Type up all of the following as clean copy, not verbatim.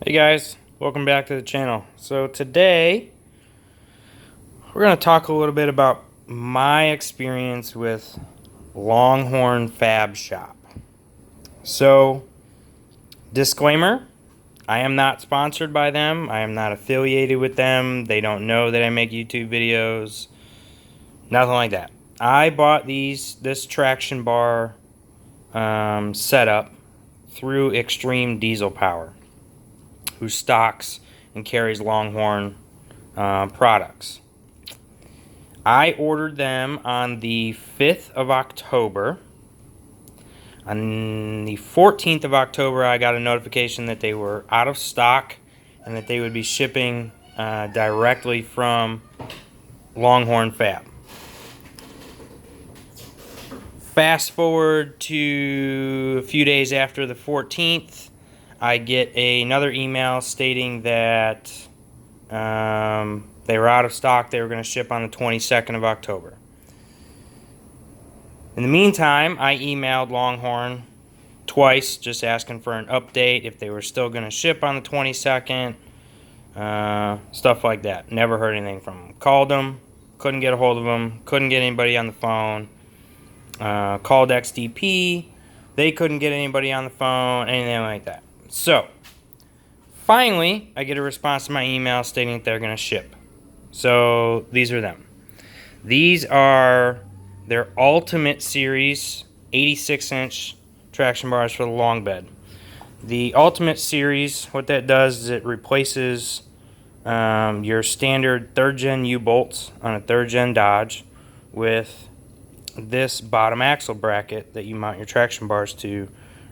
Hey guys, welcome back to the channel. So today we're going to talk a little bit about my experience with Longhorn Fab Shop. So, disclaimer, I am not sponsored by them. I am not affiliated with them. They don't know that I make YouTube videos. Nothing like that. I bought this traction bar setup through Extreme Diesel Power, who stocks and carries Longhorn products. I ordered them on the 5th of October. On the 14th of October, I got a notification that they were out of stock and that they would be shipping directly from Longhorn Fab. Fast forward to a few days after the 14th, I get another email stating that they were out of stock. They were going to ship on the 22nd of October. In the meantime, I emailed Longhorn twice just asking for an update, if they were still going to ship on the 22nd, stuff like that. Never heard anything from them. Called them, couldn't get a hold of them, couldn't get anybody on the phone. Called XDP, they couldn't get anybody on the phone, anything like that. So, finally, I get a response to my email stating that they're going to ship. So, these are them. These are their Ultimate Series 86-inch traction bars for the long bed. The Ultimate Series, what that does is it replaces your standard 3rd gen U-bolts on a 3rd gen Dodge with this bottom axle bracket that you mount your traction bars to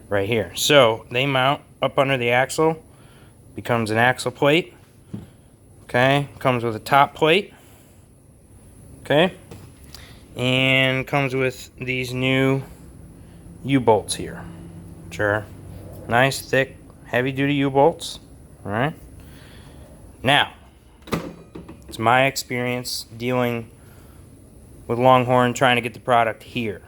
right here. So they mount up under the axle, becomes an axle plate. Okay, comes with a top plate. Okay, and comes with these new U-bolts here, which are nice, thick, heavy-duty U-bolts. All right. Now, it's my experience dealing with Longhorn trying to get the product here.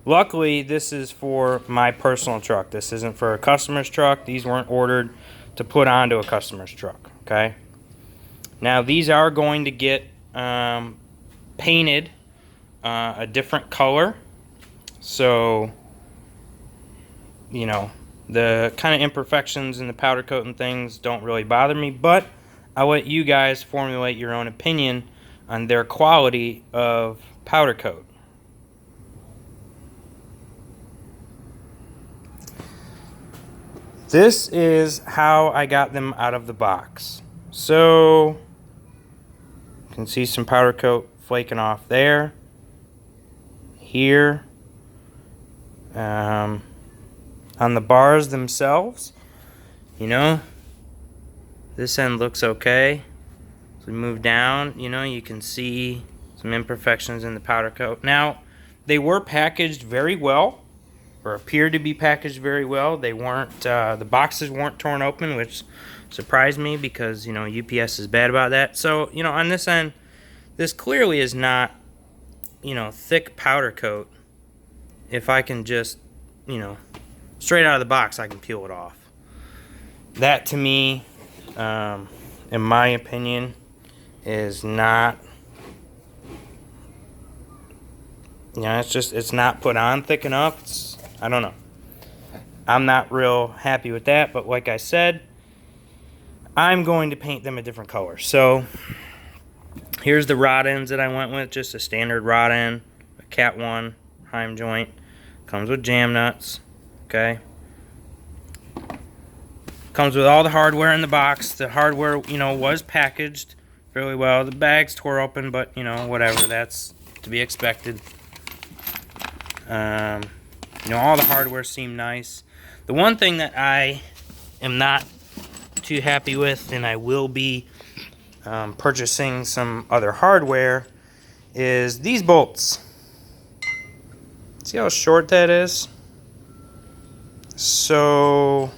Luckily, this is for my personal truck. This isn't for a customer's truck. These weren't ordered to put onto a customer's truck. Okay. Now, these are going to get painted a different color. So, you know, the kind of imperfections in the powder coat and things don't really bother me, but I'll let you guys formulate your own opinion on their quality of powder coat. This is how I got them out of the box. So, you can see some powder coat flaking off there, here, on the bars themselves. You know, this end looks okay. As we move down, you know, you can see some imperfections in the powder coat. Now, they were packaged very well, or appeared to be packaged very well. They weren't, the boxes weren't torn open, which surprised me because, you know, UPS is bad about that. So, you know, on this end, this clearly is not, you know, thick powder coat. If I can just, you know, straight out of the box, I can peel it off. That, to me, in my opinion, is not, you know, it's not put on thick enough. I don't know. I'm not real happy with that, but like I said, I'm going to paint them a different color. So, here's the rod ends that I went with, just a standard rod end, a Cat 1 Heim joint. Comes with jam nuts, okay? Comes with all the hardware in the box. The hardware, you know, was packaged fairly well. The bags tore open, but, you know, whatever. That's to be expected. You know, all the hardware seemed nice. The one thing that I am not too happy with, and I will be purchasing some other hardware, is these bolts. See how short that is? So,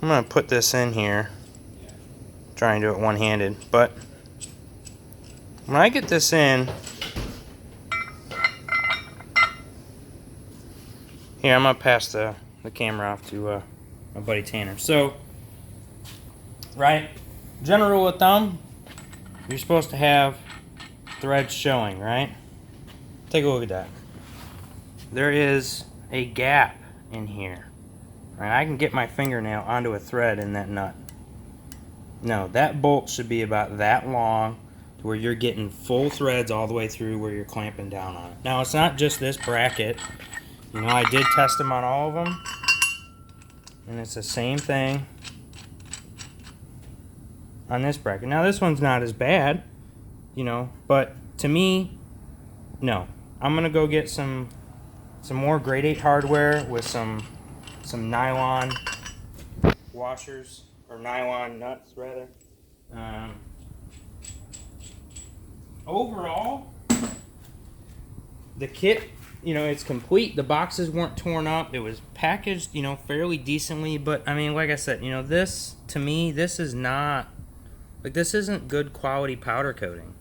I'm going to put this in here. Try and do it one-handed, but when I get this in, here, I'm going to pass the camera off to my buddy Tanner. So, right, general rule of thumb, you're supposed to have threads showing, right? Take a look at that. There is a gap in here. Right, I can get my fingernail onto a thread in that nut. No, that bolt should be about that long to where you're getting full threads all the way through where you're clamping down on it. Now, it's not just this bracket. You know, I did test them on all of them, and it's the same thing on this bracket. Now, this one's not as bad, you know, but to me, no. I'm going to go get some more grade 8 hardware with some nylon washers, or nylon nuts, rather. Overall, the kit, you know, it's complete. The boxes weren't torn up. It was packaged, you know, fairly decently. But, I mean, like I said, you know, this, to me, this is not, like, this isn't good quality powder coating.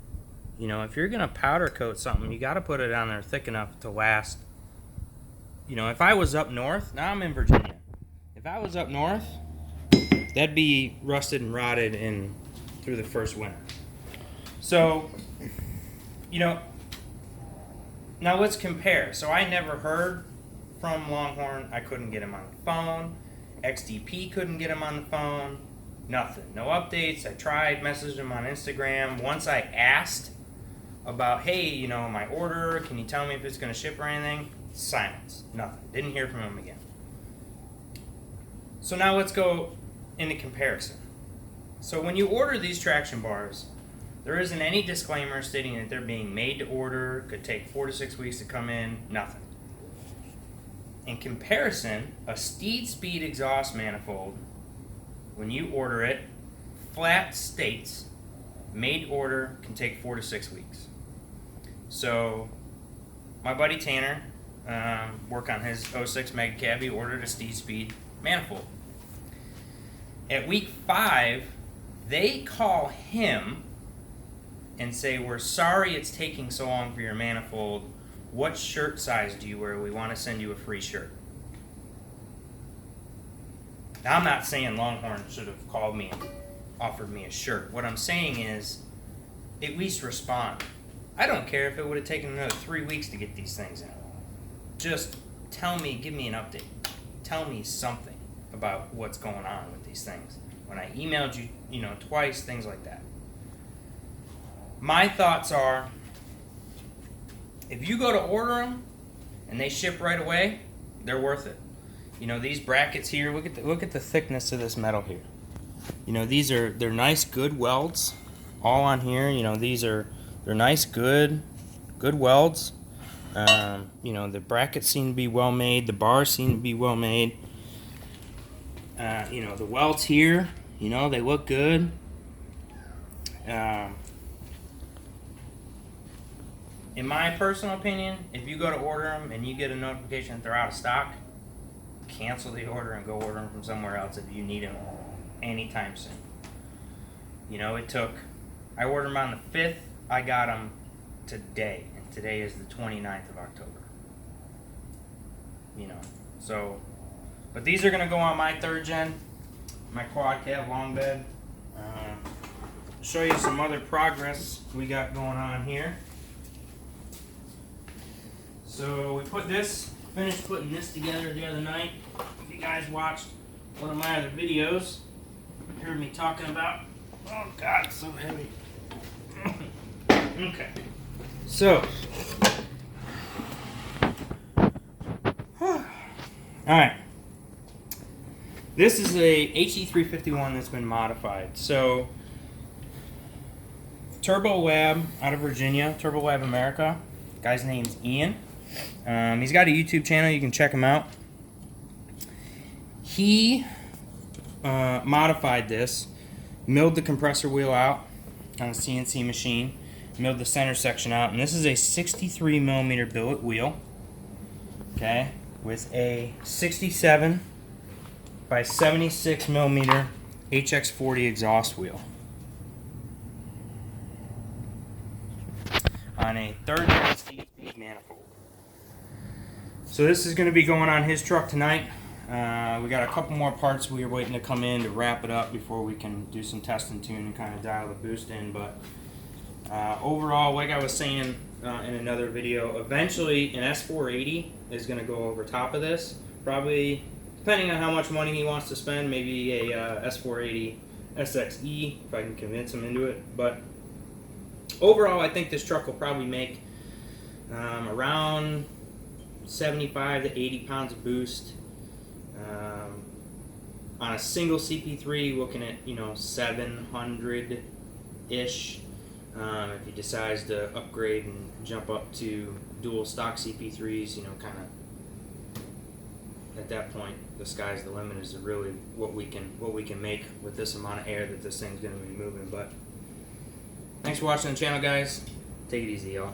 You know, if you're going to powder coat something, you got to put it on there thick enough to last. You know, if I was up north, now I'm in Virginia. If I was up north, that'd be rusted and rotted in through the first winter. So, you know, now let's compare. So I never heard from Longhorn. I couldn't get him on the phone. XDP couldn't get him on the phone. Nothing. No updates. I tried, messaged him on Instagram. Once I asked about, hey, you know, my order, can you tell me if it's going to ship or anything? Silence. Nothing. Didn't hear from him again. So now let's go into comparison. So when you order these traction bars, there isn't any disclaimer stating that they're being made to order, could take 4 to 6 weeks to come in, nothing. In comparison, a Steed Speed exhaust manifold, when you order it, flat states, made to order, can take 4 to 6 weeks. So my buddy Tanner, work on his 06 Mega Cab, he ordered a Steed Speed manifold. At week 5, they call him and say, we're sorry it's taking so long for your manifold. What shirt size do you wear? We want to send you a free shirt. Now, I'm not saying Longhorn should have called me and offered me a shirt. What I'm saying is, at least respond. I don't care if it would have taken another 3 weeks to get these things in. Just tell me, give me an update. Tell me something about what's going on with these things. When I emailed you, you know, twice, things like that. My thoughts are, if you go to order them and they ship right away, they're worth it. You know, these brackets here, look at the thickness of this metal here. You know, they're nice, good welds, all on here. You know, they're nice, good welds. You know, the brackets seem to be well made. The bars seem to be well made. You know, the welds here, you know, they look good. In my personal opinion, if you go to order them and you get a notification that they're out of stock, cancel the order and go order them from somewhere else if you need them anytime soon. You know, I ordered them on the 5th, I got them today, and today is the 29th of October. You know, so, but these are going to go on my 3rd gen, my quad cab long bed. Show you some other progress we got going on here. So we finished putting this together the other night. If you guys watched one of my other videos, you heard me talking about, oh God, it's so heavy. Okay, so, alright, this is a HE351 that's been modified. So, Turbo Lab out of Virginia, Turbo Lab America, guy's name's Ian. He's got a YouTube channel, you can check him out. He modified this, milled the compressor wheel out on a CNC machine, milled the center section out, and this is a 63 millimeter billet wheel, okay, with a 67 by 76 millimeter HX40 exhaust wheel on a 3rd gen Steed Speed manifold. So this is going to be going on his truck tonight. We got a couple more parts we are waiting to come in to wrap it up before we can do some test and tune and kind of dial the boost in. But overall, like I was saying in another video, eventually an S480 is going to go over top of this. Probably, depending on how much money he wants to spend, maybe a S480 SXE if I can convince him into it. But overall, I think this truck will probably make around 75 to 80 pounds of boost. On a single CP3, looking at 700 ish. If he decides to upgrade and jump up to dual stock CP3s, kind of at that point, the sky's the limit as to really what we can make with this amount of air that this thing's going to be moving. But thanks for watching the channel, guys. Take it easy, y'all.